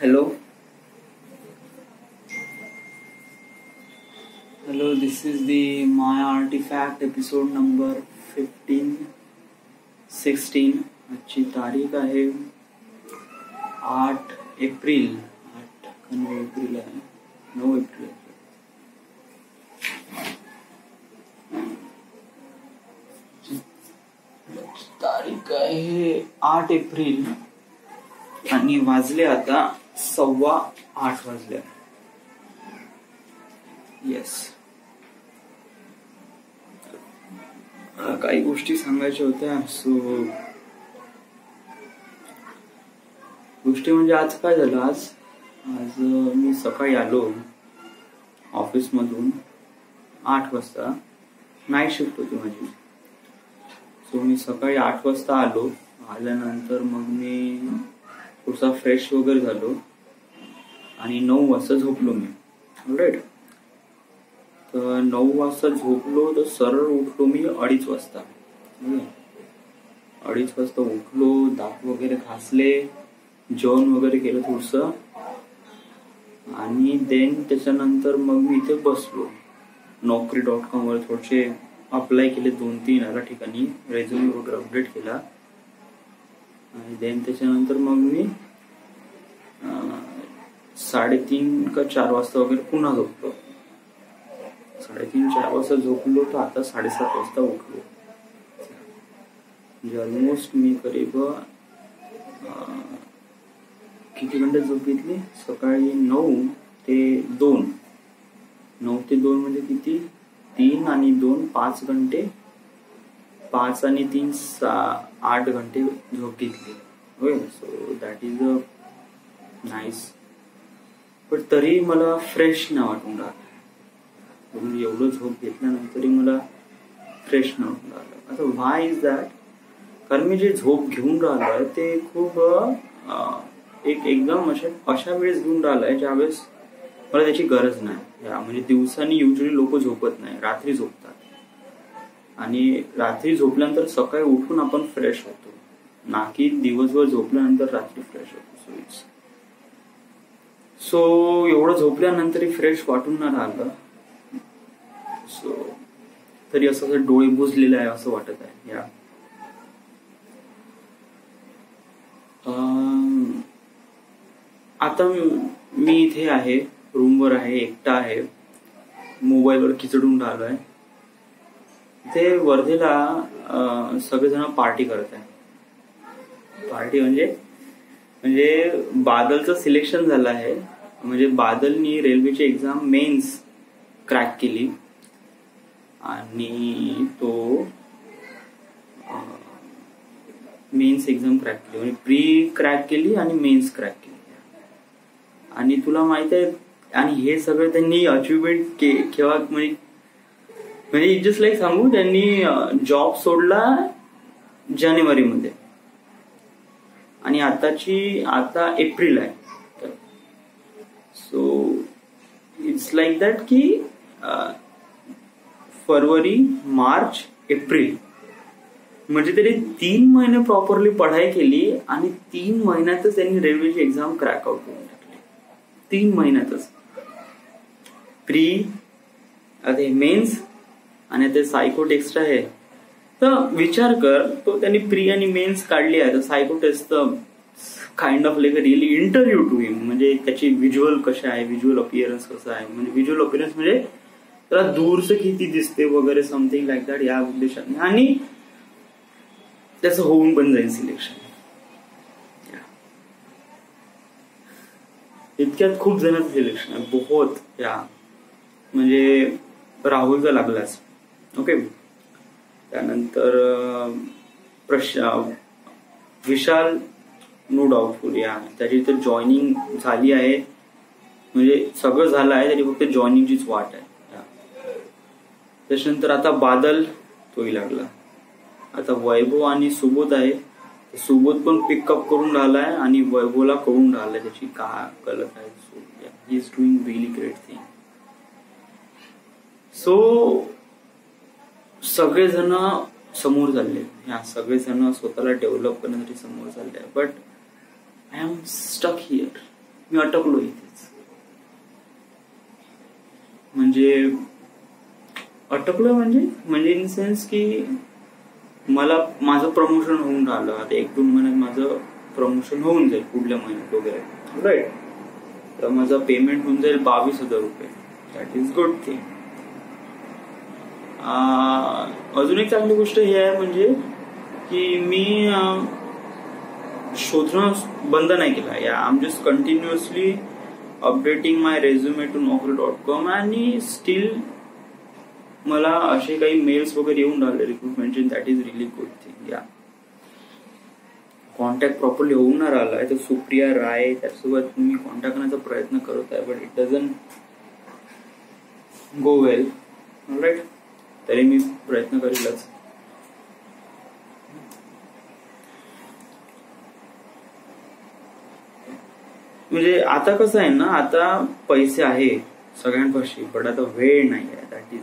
Hello, this is the Maya Artifact episode number 15-16. आजची तारीख आहे 8 एप्रिल. 9 एप्रिल आहे. 9 एप्रिल. तारीख आहे 8 एप्रिल आणि वाजले आता 7:15 वाजले. येस, काही गोष्टी सांगायच्या होत्या. गोष्टी म्हणजे आज काय झालं. आज मी सकाळी आलो ऑफिस मधून 8 वाजता. नाईट शिफ्ट होती माझी. सो मी सकाळी 8 वाजता आलो. आल्यानंतर मग मी थोडासा फ्रेश वगैरे झालो आणि 9 वाजता झोपलो मी. राईट. तर 9 वाजता झोपलो तर सरळ उठलो मी 2:30 वाजता. 2:30 वाजता उठलो, दात वगैरे घासले, जेवण वगैरे केलं थोडस आणि देन त्याच्यानंतर मग मी इथे बसलो. Naukri.com वर थोडेसे अप्लाय केले, 2-3 ठिकाणी रेझ्युमे वगैरे अपडेट केला आणि देन त्याच्यानंतर मग मी 3:30 का 4 वाजता वगैरे पुन्हा झोपलो. 3:30-4 वाजता झोपलो तर आता 7:30 वाजता उठलो. म्हणजे ऑलमोस्ट मी करीब किती घंटे झोप घेतली. सकाळी 9 ते 2. 9 ते 2 म्हणजे किती, 3 आणि 2 5 घंटे. 5 आणि 3 8 घंटे झोप घेतली. होय. So that is a nice. पण तरी मला फ्रेश नाही वाटून राहिलं. म्हणजे एवढं झोप घेतल्यानंतरही मला फ्रेश नाही वाटून राहिलं. आता व्हाय इज दॅट. कारण मी जे झोप घेऊन राहिलोय ते खूप एकदम अशा वेळेस घेऊन राहिलाय ज्यावेळेस मला त्याची गरज नाही. म्हणजे दिवसानी युजली लोक झोपत नाही, रात्री झोपतात आणि रात्री झोपल्यानंतर सकाळी उठून आपण फ्रेश होतो, ना की दिवसभर झोपल्यानंतर रात्री फ्रेश होतो. सो एवढं झोपल्यानंतरही फ्रेश वाटून नाही राहिलं. सो तरी असं डोळे बुजलेले आहे असं वाटत आहे. आता मी इथे आहे, रूमवर आहे, एकटा आहे, मोबाईलवर खिचडून राहिलोय. ते वर्धेला सगळेजण पार्टी करत आहे. पार्टी म्हणजे बादलचं सिलेक्शन झालं आहे. म्हणजे बादलनी रेल्वेची एक्झाम मेन्स क्रॅक केली आणि तो मेन्स एक्झाम क्रॅक केली. म्हणजे प्री क्रॅक केली आणि मेन्स क्रॅक केली. आणि तुला माहित आहे, आणि हे सगळं त्यांनी अचिव्हमेंट केव्हा, म्हणजे जस्ट लाईक सांगू, त्यांनी जॉब सोडला जानेवारीमध्ये आणि आता एप्रिल आहे. सो इट्स लाईक दॅट की फरवरी, मार्च, एप्रिल म्हणजे त्यांनी 3 महिने प्रॉपरली पढाई केली आणि 3 महिन्यातच त्यांनी रेल्वेची एक्झाम क्रॅक आउट करून टाकली. 3 महिन्यातच. प्री, आता मेन्स आणि ते सायको टेस्ट आहे. तर विचार कर, तो त्यांनी प्री आणि मेन्स काढली आहे तर सायको टेस्ट तर kind of like really interview to him. म्हणजे त्याची व्हिज्युअल कशा आहे, व्हिज्युअल अपीअरन्स कसं आहे, म्हणजे व्हिज्युअल अपीअरन्स म्हणजे त्याला दूरचं किती दिसते वगैरे समथिंग लाईक दॅट, या उद्देशाने. आणि त्याचं होऊन पण जाईल सिलेक्शन. इतक्यात खूप जणांचं सिलेक्शन आहे, बहुत. म्हणजे राहुलचा लागलाच. ओके. त्यानंतर विशाल नो डाऊटफुल. त्याची तर जॉईनिंग झाली आहे. म्हणजे सगळं झालं आहे, त्याची फक्त जॉईनिंगचीच वाट आहे. त्याच्यानंतर आता बादल, तोही लागला. आता वैभव आणि सुबोध आहे. सुबोध पण पिकअप करून राहिलाय आणि वैभवला कळून राहिलाय त्याची काय गलत आहे. So he is doing really great thing. So सगळेजण समोर चालले. सगळेजण स्वतःला डेव्हलप करण्यासाठी समोर चालले. But I am stuck here. मी अटकलो इथेच. म्हणजे अटकलो म्हणजे इन सेन्स की मला माझं प्रमोशन होऊन राहिलं. आता 1-2 महिन्यात माझं प्रमोशन होऊन जाईल पुढल्या महिन्यात वगैरे, राईट. तर माझं पेमेंट होऊन जाईल 22,000 रुपये. That is good thing. अजून एक चांगली गोष्ट ही आहे म्हणजे की मी शोधणं बंद नाही केलं. I am just continuously updating my resume to naukri.com आणि स्टील मला असे काही मेल्स वगैरे येऊन राहिले रिक्रुटमेंटचे. That is really good thing. या कॉन्टॅक्ट प्रॉपरली होऊन नाही राहिला आहे. तर सुप्रिया राय त्यासोबत मी कॉन्टॅक्ट करण्याचा प्रयत्न करत आहे, but it doesn't go well. Right, तरी मी प्रयत्न करीलच. म्हणजे आता कसं आहे ना, आता पैसे आहे सगळ्यांपाशी, पण आता वेळ नाही आहे. दॅट इज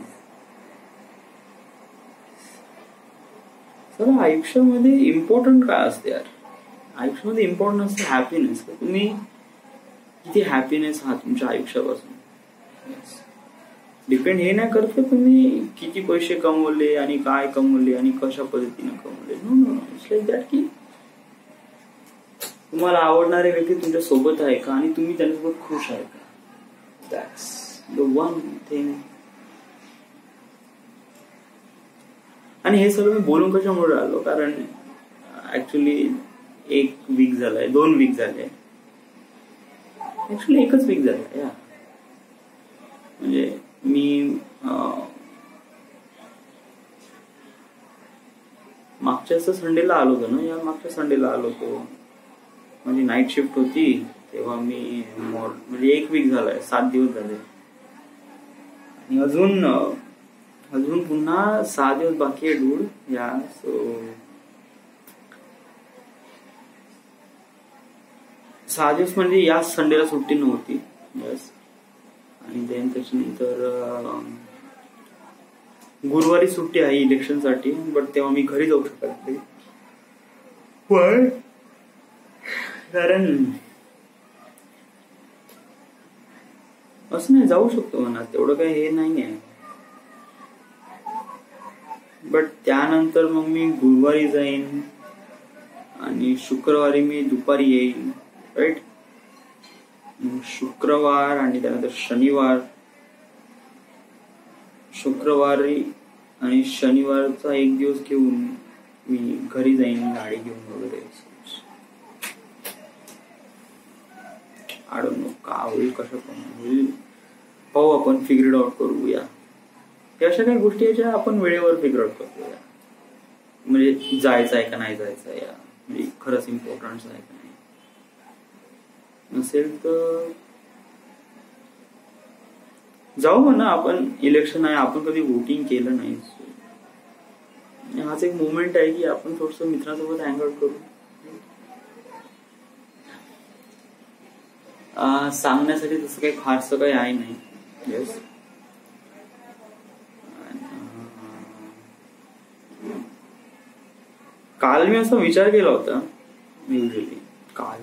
सर आयुष्यामध्ये इम्पॉर्टंट काय असते यार? आयुष्यामध्ये इम्पॉर्टंट असते हॅपीनेस. तुम्ही किती हॅपीनेस आहात तुमच्या आयुष्यापासून डिपेंड हे नाही करत की तुम्ही किती पैसे कमवले आणि काय कमवले आणि कशा पद्धतीने कमवले. No no, it's like that की तुम्हाला आवडणारे व्यक्ती तुमच्या सोबत आहे का आणि तुम्ही त्यांच्यासोबत खुश आहे का. That's the one thing. आणि हे सगळं मी बोलून कशामुळे आलो, कारण ऍक्च्युली 1 वीक झालाय, 2 वीक झाले, ऍक्च्युली 1च वीक झालाय. या म्हणजे मी मागच्या संडेला आलो होतो ना, या मागच्या संडेला आलो होतो. माझी नाईट शिफ्ट होती तेव्हा मी म्हणजे 1 वीक झालाय, 7 दिवस झाले आणि अजून पुन्हा 6 दिवस बाकी आहे डूड. या सो 6 दिवस म्हणजे या संडेला सुट्टी नव्हती. यस. आणि देन त्याच्यानंतर गुरुवारी सुट्टी आहे इलेक्शनसाठी, बट तेव्हा मी घरी जाऊ शकत नाही. कारण असं नाही, जाऊ शकतो म्हणा, तेवढं काही हे नाही आहे. बट त्यानंतर मग मी गुरुवारी जाईन आणि शुक्रवारी मी दुपारी येईन. राईट. शुक्रवार आणि त्यानंतर शुक्रवारी आणि शनिवारचा 1 दिवस घेऊन मी घरी जाईन गाडी घेऊन वगैरे. आय डोंट नो का होईल, कसं पण होईल, पाहू, आपण फिगर इट आउट करूया. अशा काही गोष्टी आहेत ज्या आपण वेळेवर फिगर आउट करतो. म्हणजे जायचं आहे का नाही जायचं आहे, म्हणजे खरंच इम्पॉर्टन्स आहे का नाही. नसेल तर जाऊ म्हणा. आपण इलेक्शन आहे, आपण कधी वोटिंग केलं नाही. हाच एक मोमेंट आहे की आपण थोडस मित्रांसोबत हँग आउट करू. सांगण्यासाठी तसं काही फारसं काही आहे नाही. येस. काल मी असा विचार केला होता, युजली काल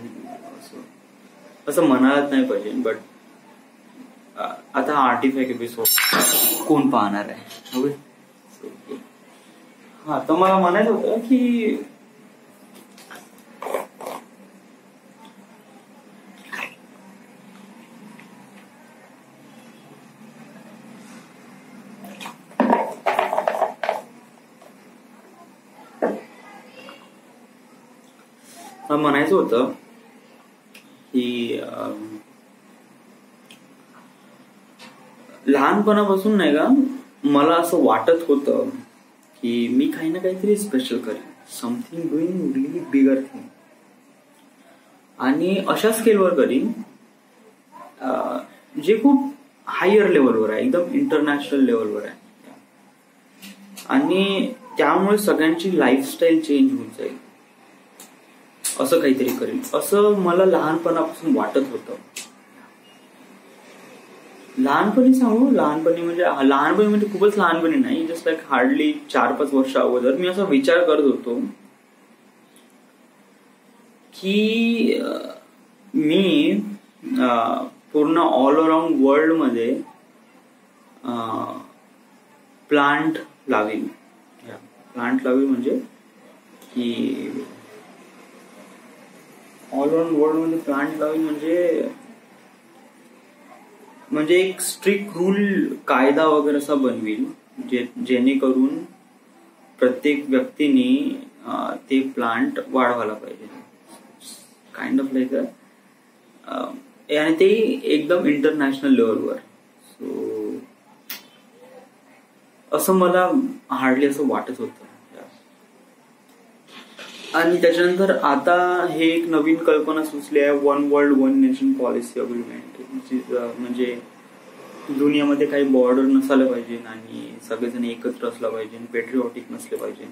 असं म्हणायलाच नाही पाहिजे, बट आता आर्टिफॅक्ट एपिसोड कोण पाहणार आहे. हा, तर मला म्हणायचं होतं की म्हणायचं होतं की लहानपणापासून नाही का मला असं वाटत होतं की मी काही ना काहीतरी स्पेशल करेन, समथिंग डुईंग रिली बिगर थिंग, आणि अशा स्केलवर करीन जे खूप हायर लेवलवर आहे, एकदम इंटरनॅशनल लेवलवर आहे. आणि त्यामुळे सगळ्यांची लाईफस्टाईल चेंज होऊन जाईल, असं काहीतरी करेल असं मला लहानपणापासून वाटत होतं. लहानपणी सांगू, लहानपणी म्हणजे खूपच लहानपणी नाही, जस्ट लाईक हार्डली 4-5 वर्ष अगोदर मी असा विचार करत होतो की मी पूर्ण ऑल अराउंड वर्ल्ड मध्ये प्लांट लावील. प्लांट लावील म्हणजे की ऑल अराउंड वर्ल्ड मध्ये प्लांट लावील म्हणजे एक स्ट्रिक्ट रूल कायदा वगैरे असा बनवील जेणेकरून प्रत्येक व्यक्तीने ते प्लांट वाढवायला पाहिजे. काइंड ऑफ लाईक आणि ते एकदम इंटरनॅशनल लेवलवर. सो असं मला हार्डली असं वाटत होतं. आणि त्याच्यानंतर आता हे एक नवीन कल्पना सुचली आहे, one world one nation policy agreement. म्हणजे दुनियामध्ये काही बॉर्डर नसायला पाहिजे आणि सगळेजण एकत्र असला पाहिजे, पेट्रिऑटिक नसले पाहिजे.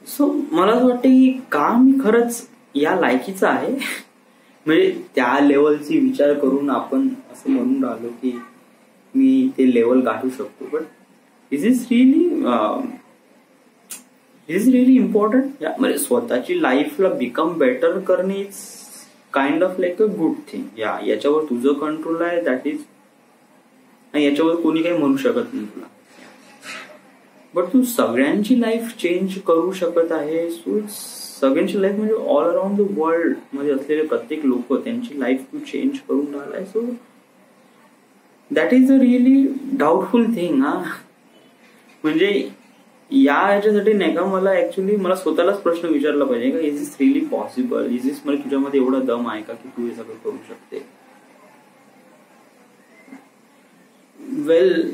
सो मला असं वाटतं की का मी खरंच या लायकीचा आहे. म्हणजे त्या लेवलची विचार करून आपण असं म्हणून राहिलो की मी ते लेवल गाठू शकतो. But is really important. म्हणजे स्वतःची लाईफला बिकम बेटर करणे is kind of like a good thing. याच्यावर तुझं कंट्रोल आहे, दॅट इज. याच्यावर कोणी काही म्हणू शकत नाही तुला. बट तू सगळ्यांची लाईफ चेंज करू शकत आहे. सो सगळ्यांची लाईफ म्हणजे ऑल अराउंड द वर्ल्ड मध्ये असलेले प्रत्येक लोक त्यांची लाईफ तू चेंज करून राहिलाय. So that is a really doubtful thing. म्हणजे याच्यासाठी नाही का मला स्वतःलाच प्रश्न विचारला पाहिजे का is this really possible. Is this म्हणजे तुझ्यामध्ये एवढा दम आहे का की तू हे सगळं करू शकते. वेल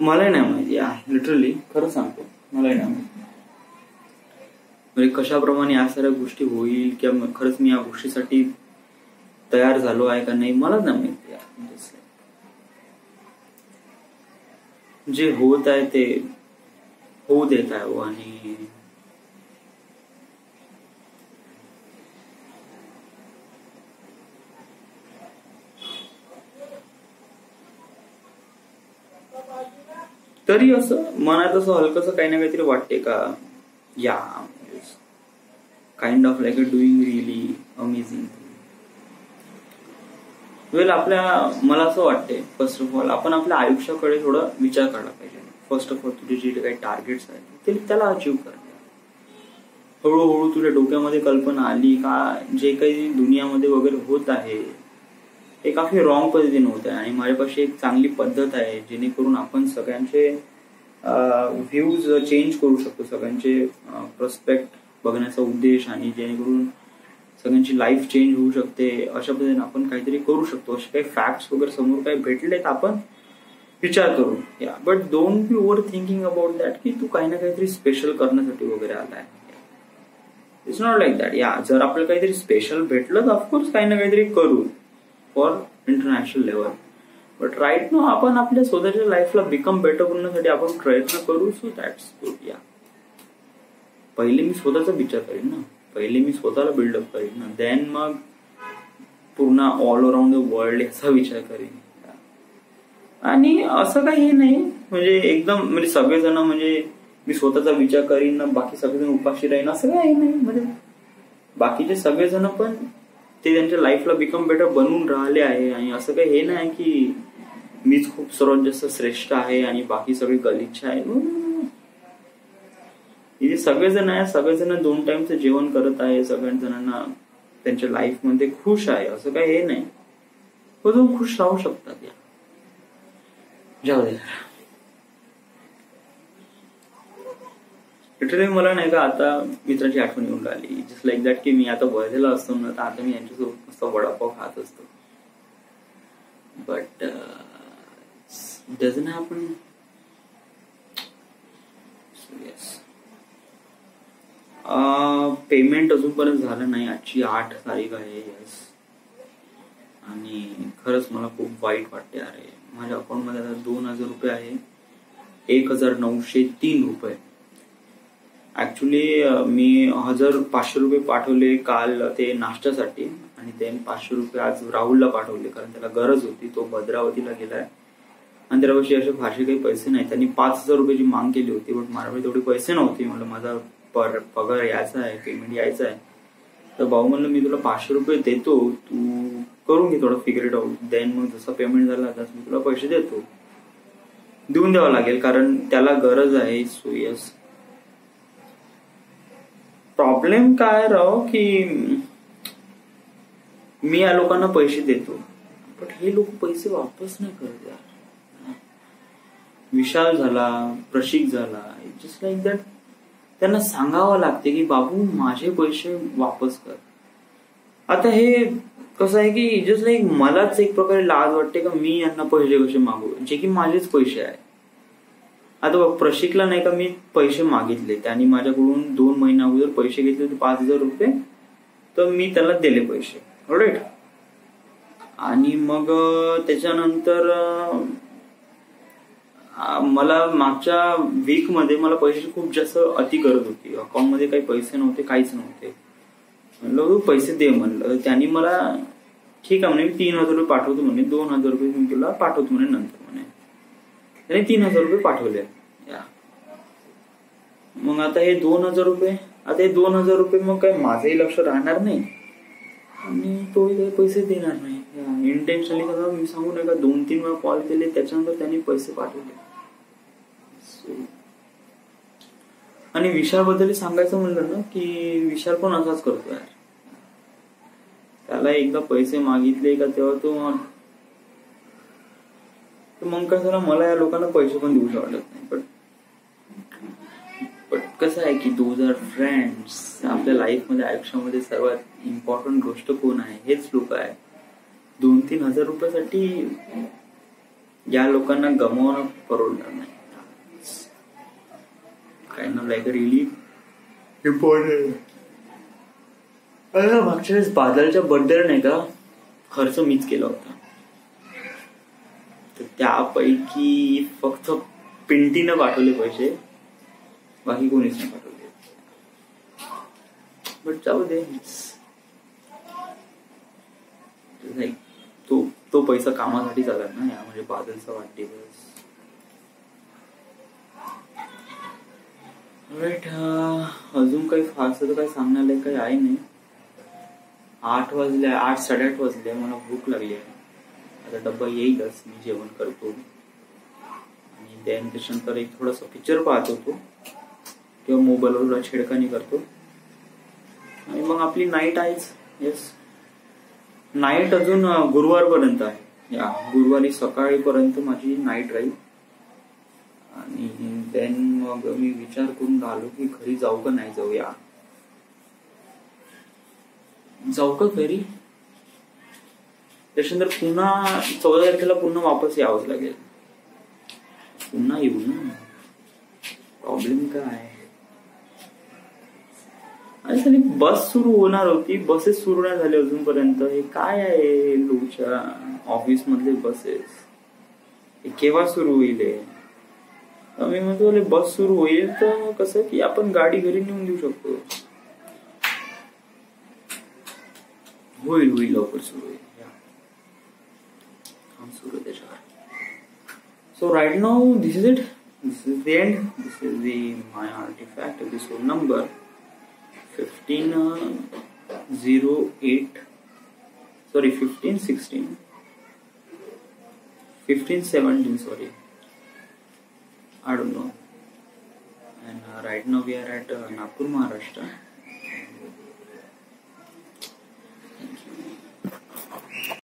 मलाही नाही माहिती. लिटरली खरं सांगतो मलाही नाही माहिती म्हणजे कशाप्रमाणे या साऱ्या गोष्टी होईल किंवा खरंच मी या गोष्टीसाठी तयार झालो आहे का नाही मला नाही माहिती. जे होत आहे ते होऊ देत आहे. आणि तरी असं मनात असं हलकंसं काही ना काहीतरी वाटते का या kind of like a doing really amazing. Well मला असं वाटते फर्स्ट ऑफ ऑल आपण आपल्या आयुष्याकडे थोडा विचार करायला पाहिजे. फर्स्ट ऑफ ऑल तुझे जे काही टार्गेट्स आहेत ते त्याला अचीव्ह कर. हळूहळू तुझ्या डोक्यामध्ये कल्पना आली का जे काही दुनियामध्ये वगैरे होत आहे हे काफी रॉंग पद्धतीने होत आहे आणि माझ्यापाशी एक चांगली पद्धत आहे जेणेकरून आपण सगळ्यांचे व्ह्यूज चेंज करू शकतो, सगळ्यांचे पर्स्पेक्ट बघण्याचा उद्देश, आणि जेणेकरून सगळ्यांची लाईफ चेंज होऊ शकते. अशा पद्धतीने आपण काहीतरी करू शकतो. असे काही फॅक्ट्स वगैरे समोर काही भेटले तर आपण विचार करू. But don't be over thinking about that की तू काही ना काहीतरी स्पेशल करण्यासाठी वगैरे आलाय. It's not like that. जर आपल्याला काहीतरी स्पेशल भेटलं तर ऑफकोर्स काही ना काहीतरी करू for international level. But right now आपण आपल्या स्वतःच्या लाईफला बिकम बेटर बनवण्यासाठी आपण प्रयत्न करू. So that's good. पहिले मी स्वतःचा विचार करीन ना, पहिले मी स्वतःला बिल्डअप करीन ना, देन मग पूर्ण ऑल अराउंड द वर्ल्ड याचा विचार करीन. आणि असं काही नाही म्हणजे एकदम म्हणजे सगळेजण म्हणजे मी स्वतःचा विचार करीन ना बाकी सगळेजण उपाशी राहीन असं काही नाही. म्हणजे बाकीचे सगळेजण पण ते त्यांच्या लाईफला बिकम बेटर बनवून राहिले आहे. आणि असं काही हे नाही की मीच खूप सर्वात जास्त श्रेष्ठ आहे आणि बाकी सगळे गलिच्छ आहे. हे सगळेजण आहे, सगळेजण 2 टाइमचं जेवण करत आहे, सगळ्या जणांना त्यांच्या लाईफ मध्ये खुश आहे. असं काही हे नाही, पण खुश राहू शकतात. जाऊ दे. लिटरली मला नाही का आता मित्राची आठवण येऊन राहिली. जस्ट लाईक दॅट की मी आता वर्धेला असतो ना तर आता मी यांच्यासोबत मस्त वडापाव खात असतो. But doesn't happen. पेमेंट अजूनपर्यंत झालं नाही. आजची 8 तारीख आहे. यस. आणि खरंच मला खूप वाईट वाटते. अरे माझ्या अकाउंटमध्ये आता 2000 रुपये आहे. 1903 रुपये. ऍक्च्युली मी 1500 रुपये पाठवले काल ते नाश्त्यासाठी आणि ते 500 रुपये आज राहुलला पाठवले कारण त्याला गरज होती. तो भद्रावतीला गेलाय आणि त्याच्यापाशी असे फारसे काही पैसे नाही. त्यांनी 5000 रुपयाची मागणी केली होती. बट माझ्याकडे तेवढे पैसे नव्हते. मला माझा पगार यायचा आहे, पेमेंट यायचा आहे. तर भाऊ म्हणलं मी तुला 500 रुपये देतो, तू करून घे थोडं फिगर इट आउट, देन मग जसं पेमेंट झाला तसं मी तुला पैसे देतो. देऊन द्यावं लागेल कारण त्याला गरज आहे. So yes. प्रॉब्लेम काय राव की मी या लोकांना पैसे देतो पण हे लोक पैसे वापस नाही करत यार. विशाल झाला, प्रशिक झाला, जस्ट लाईक दॅट. त्यांना सांगावं लागते की बाबू माझे पैसे वापस कर. आता हे कसं आहे की जस्ट लाईक मलाच एक प्रकारे लाज वाटते का मी यांना पैसे कसे मागू जे की माझेच पैसे आहे. आता प्रशिकला नाही का मी पैसे मागितले, त्यांनी माझ्याकडून 2 महिन्या अगोदर पैसे घेतले होते 5,000 रुपये, तर मी त्याला दिले पैसे. राईट. आणि मग त्याच्यानंतर मला मागच्या वीक मध्ये मला पैशाची खूप जास्त अति गरज होती. अकाउंटमध्ये काही पैसे नव्हते, काहीच नव्हते. म्हणलं पैसे दे म्हणलं. त्यांनी मला ठीक आहे म्हणे मी 3,000 रुपये पाठवतो म्हणे, 2,000 रुपये मी तुला पाठवतो म्हणे नंतर म्हणे. त्याने 3,000 रुपये पाठवले. मग आता हे 2,000 रुपये, आता हे 2,000 रुपये मग काय माझंही लक्ष राहणार नाही आणि तोही काही पैसे देणार नाही. इंटेन्शनली कसं मी सांगू नका 2-3 वेळा कॉल केले, त्याच्यानंतर त्यांनी पैसे पाठवले. आणि विशाल बद्दल सांगायचं म्हणलं ना की विशाल पण असाच करतो यार. त्याला एकदा पैसे मागितले का तेव्हा तो मग कसं झालं मला या लोकांना पैसे पण देऊ वाटत नाही. पण कसं आहे की दोज आर फ्रेंड्स. आपल्या लाईफमध्ये आयुष्यामध्ये सर्वात इम्पॉर्टंट गोष्ट कोण आहे? हेच लोक आहे. 2-3 हजार रुपयासाठी या लोकांना गमावणं परवडणार नाही. Kind of like relief important. मागच्या वेळेस बादलच्या बर्थडेला नाही का खर्च मीच केला होता, तर त्यापैकी फक्त पिंटीनं पाठवले पैसे, बाकी कोणीच नाही पाठवले. बट जाऊ दे. तो पैसा कामासाठी चालला ना, या म्हणजे बादलचा वाढदिवस. राईट. अजून काही फास्ट काही सांगण्याला काही आहे नाही. 8 वाजले, 8-8:30 वाजले. मला भूक लागली आहे. आता डब्बा येईलच, मी जेवण करतो आणि देन त्याच्यानंतर एक थोडासा पिक्चर पाहत होतो किंवा मोबाईलवर छेडखानी करतो आणि मग आपली नाईट आहेच. येस, नाईट अजून गुरुवारपर्यंत आहे. या गुरुवारी सकाळीपर्यंत माझी नाईट राहील आणि देन मग मी विचार करून राहिलो की घरी जाऊ का नाही जाऊ. जाऊ का घरी. त्याच्यानंतर पुन्हा 14 तारखेला पुन्हा वापस यावंच लागेल. पुन्हा येऊ ना. प्रॉब्लेम काय आहे? बस सुरू होणार होती, बसेस सुरू नाही झाले अजूनपर्यंत. हे काय आहे लोकच्या ऑफिस मधले बसेस, हे केव्हा सुरू होईल? मी म्हणतो बस सुरू होईल तर कसं की आपण गाडी घरी नेऊन देऊ शकतो. होईल लवकर सुरू होईल. सुरू त्याच्यावर. So right now this is it. This is the end. This is the my artifact episode number 15-17 sorry, I don't know. And right now we are at Nagpur, Maharashtra.